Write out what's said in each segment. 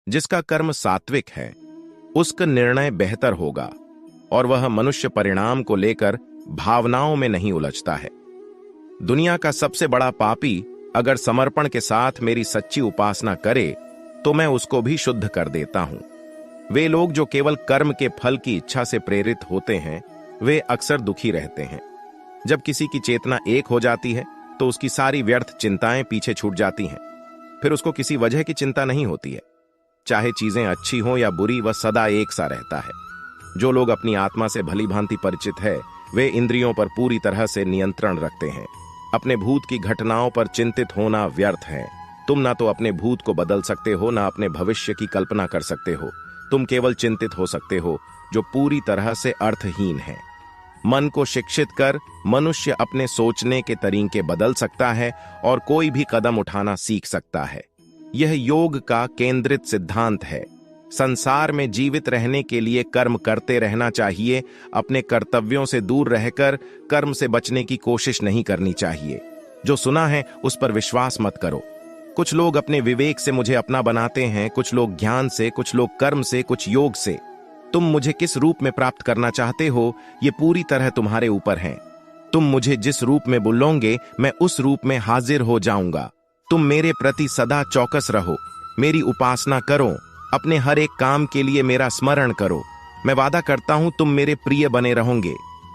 जिसका कर्म सात्विक है उसका निर्णय बेहतर होगा और वह मनुष्य परिणाम को लेकर भावनाओं में नहीं उलझता है। दुनिया का सबसे बड़ा पापी अगर समर्पण के साथ मेरी सच्ची उपासना करे तो मैं उसको भी शुद्ध कर देता हूं। वे लोग जो केवल कर्म के फल की इच्छा से प्रेरित होते हैं वे अक्सर दुखी रहते हैं। जब किसी की चेतना एक हो जाती है तो उसकी सारी व्यर्थ चिंताएं पीछे छूट जाती हैं। फिर उसको किसी वजह की चिंता नहीं होती है। चाहे चीजें अच्छी हों या बुरी, वह सदा एक सा रहता है। जो लोग अपनी आत्मा से भली भांति परिचित है वे इंद्रियों पर पूरी तरह से नियंत्रण रखते हैं। अपने भूत की घटनाओं पर चिंतित होना व्यर्थ है। तुम ना तो अपने भूत को बदल सकते हो ना अपने भविष्य की कल्पना कर सकते हो। तुम केवल चिंतित हो सकते हो जो पूरी तरह से अर्थहीन है। मन को शिक्षित कर मनुष्य अपने सोचने के तरीके बदल सकता है और कोई भी कदम उठाना सीख सकता है। यह योग का केंद्रित सिद्धांत है। संसार में जीवित रहने के लिए कर्म करते रहना चाहिए। अपने कर्तव्यों से दूर रहकर कर्म से बचने की कोशिश नहीं करनी चाहिए। जो सुना है उस पर विश्वास मत करो। कुछ लोग अपने विवेक से मुझे अपना बनाते हैं, कुछ लोग ज्ञान से, कुछ लोग कर्म से, कुछ योग से। तुम मुझे किस रूप में प्राप्त करना चाहते हो ये पूरी तरह तुम्हारे ऊपर है। तुम मुझे जिस रूप में बुलाओगे मैं उस रूप में हाजिर हो जाऊंगा। तुम मेरे प्रति सदा चौकस रहो, मेरी उपासना करो, अपने हर एक काम के लिए मेरा स्मरण करो। मैं वादा करता हूं तुम मेरे प्रिय बने रहोगे।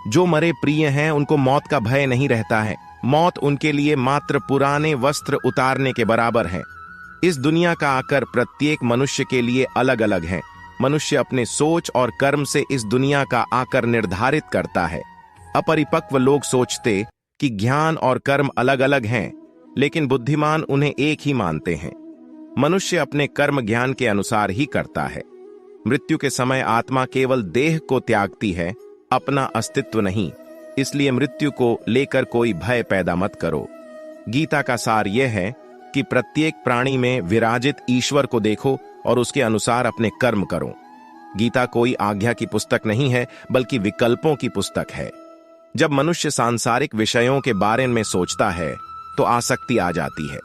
जो मरे प्रिय हैं उनको मौत का भय नहीं रहता है। मौत उनके लिए मात्र पुराने वस्त्र उतारने के बराबर है। इस दुनिया का आकर प्रत्येक मनुष्य के लिए अलग अलग है। मनुष्य अपने सोच और कर्म से इस दुनिया का आकर निर्धारित करता है। अपरिपक्व लोग सोचते कि ज्ञान और कर्म अलग अलग हैं, लेकिन बुद्धिमान उन्हें एक ही मानते हैं। मनुष्य अपने कर्म ज्ञान के अनुसार ही करता है। मृत्यु के समय आत्मा केवल देह को त्यागती है, अपना अस्तित्व नहीं। इसलिए मृत्यु को लेकर कोई भय पैदा मत करो। गीता का सार यह है कि प्रत्येक प्राणी में विराजित ईश्वर को देखो और उसके अनुसार अपने कर्म करो। गीता कोई आज्ञा की पुस्तक नहीं है बल्कि विकल्पों की पुस्तक है। जब मनुष्य सांसारिक विषयों के बारे में सोचता है तो आसक्ति आ जाती है।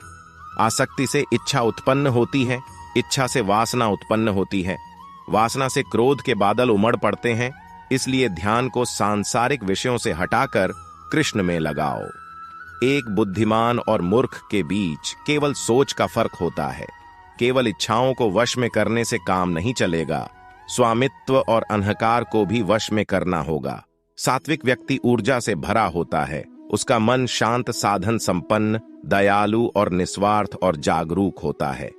आसक्ति से इच्छा उत्पन्न होती है, इच्छा से वासना उत्पन्न होती है, वासना से क्रोध के बादल उमड़ पड़ते हैं। इसलिए ध्यान को सांसारिक विषयों से हटाकर कृष्ण में लगाओ। एक बुद्धिमान और मूर्ख के बीच केवल सोच का फर्क होता है। केवल इच्छाओं को वश में करने से काम नहीं चलेगा, स्वामित्व और अहंकार को भी वश में करना होगा। सात्विक व्यक्ति ऊर्जा से भरा होता है। उसका मन शांत, साधन संपन्न, दयालु और निस्वार्थ और जागरूक होता है।